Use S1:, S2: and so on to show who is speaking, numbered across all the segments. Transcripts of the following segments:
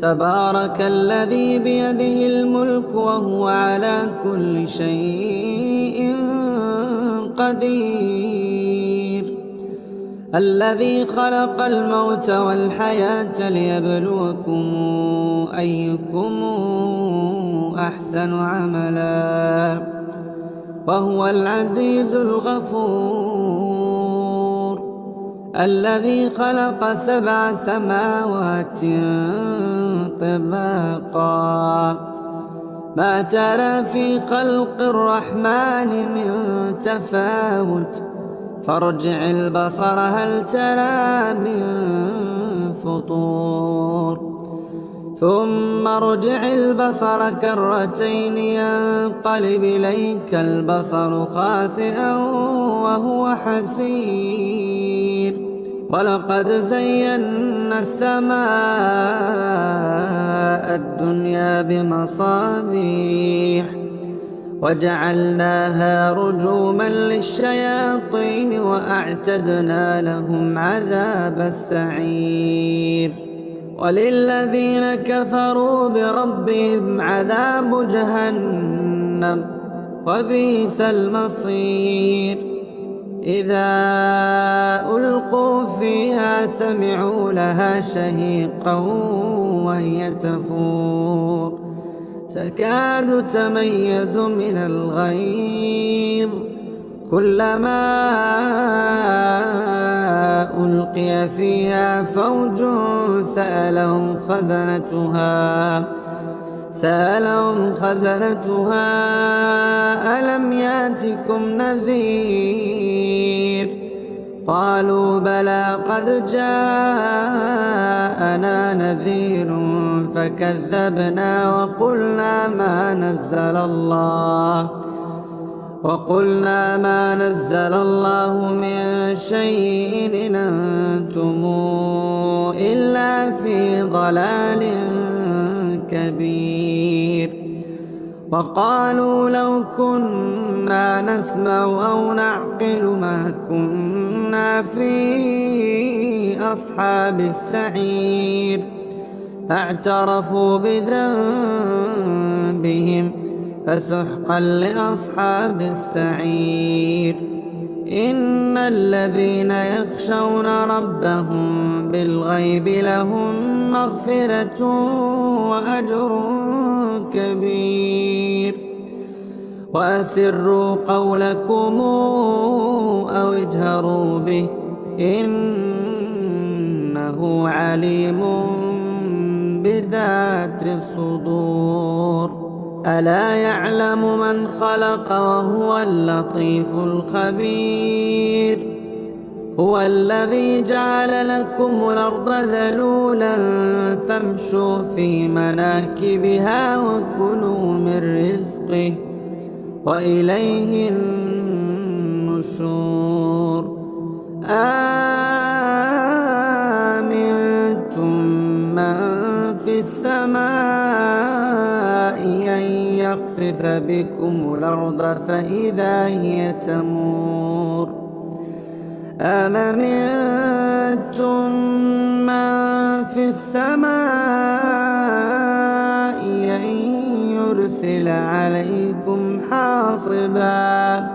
S1: تبارك الذي بيده الملك وهو على كل شيء قدير. الذي خلق الموت والحياة ليبلوكم أيكم أحسن عملا وهو العزيز الغفور. الذي خلق 7 سماوات طباقا ما ترى في خلق الرحمن من تفاوت فارجع البصر هل ترى من فطور ثم ارجع البصر كرتين ينقلب إليك البصر خاسئا وهو حسير. ولقد زينا السماء الدنيا بمصابيح وجعلناها رجوما للشياطين وأعتدنا لهم عذاب السعير. وللذين كفروا بربهم عذاب جهنم وبئس المصير. إذا ألقوا فيها سمعوا لها شهيقا وهي تفور تكاد تميز من الغيظ كلما ألقي فيها فوج سألهم خزنتها ألم يأتكم نذير قالوا بلى قد جاءنا نذير فكذبنا وقلنا ما نزل الله من شيء إن أنتم إلا في ضلال كبير. وقالوا لو كنا نسمع أو نعقل ما كنا في أصحاب السعير فاعترفوا بذنبهم فسحقا لأصحاب السعير. إن الذين يخشون ربهم بالغيب لهم مغفرة وأجر كبير. وأسروا قولكم أو اجهروا به إنه عليم بذات الصدور. ألا يعلم من خلق وهو اللطيف الخبير. هو الذي جعل لكم الأرض ذلولا فامشوا في مناكبها وكلوا من رزقه وإليه النشور. أأمنتم من في السماء أن يخسف بكم الأرض فإذا هي تمور أم أمنتم من في السماء أن يرسل عليكم حاصبا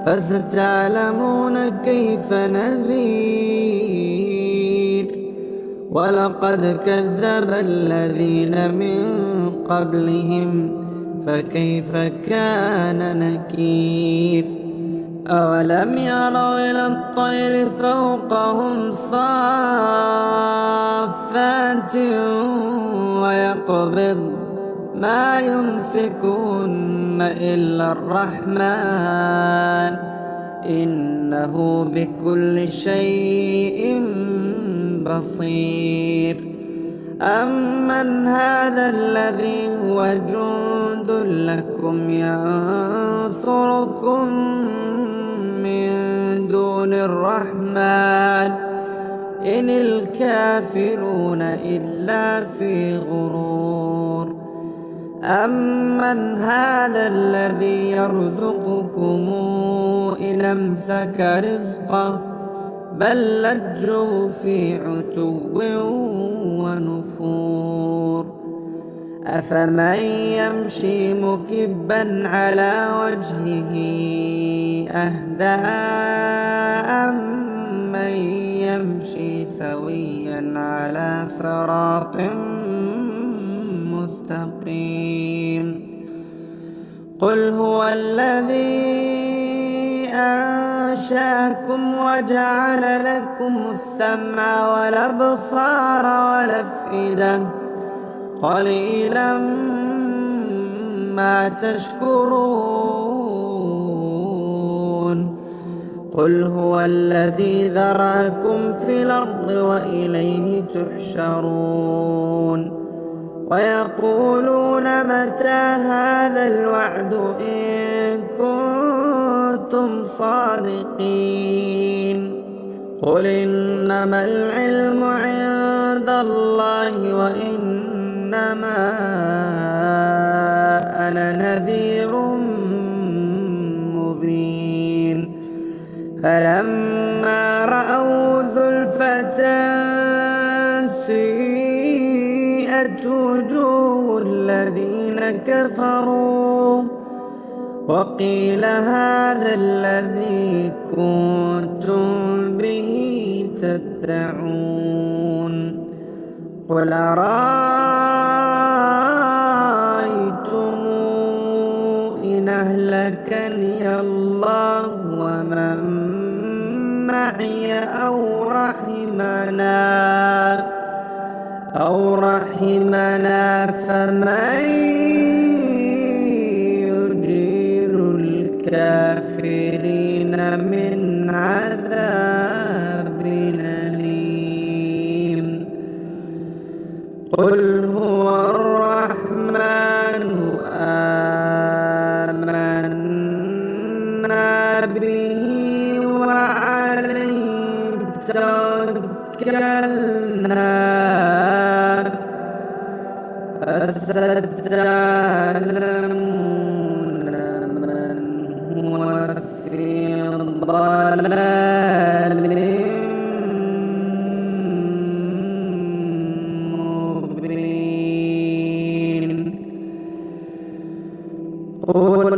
S1: فستعلمون كيف نذير. ولقد كذب الذين من قبلهم فكيف كان نكير. أولم يروا إلى الطير فوقهم صافات ويقبض ما يمسكون إلا الرحمن إنه بكل شيء بصير. أمن هذا الذي هو جند لكم ينصركم من دون الرحمن إن الكافرون إلا في غرور. أمن هذا الذي يرزقكم إن أمسك رزقه بل لجوا في عتو ونفور أفمن يمشي مكبا على وجهه أهدى أمن يمشي سويا على صراط مستقيم قل هو الذي أنشأكم وجعل لكم السمع والأبصار والأفئدة قليلا ما تشكرون قل هو الذي ذرأكم في الأرض وإليه تحشرون ويقولون متى هذا الوعد إن كنتم صادقين قل إنما العلم عند الله وإنما أنا نذير مبين فلما رأوا زلفة سيئت وجوه الذين كفروا وقيل هذا الذي كنتم به تدعون قل أرأيتم إن أهلكني الله ومن معي أو رحمنا فمن يجير الكافرين من عذاب أليم قل هو الرحمن آمنا به وعليه توكلنا فستعلمون من هو في ضلال مبين قل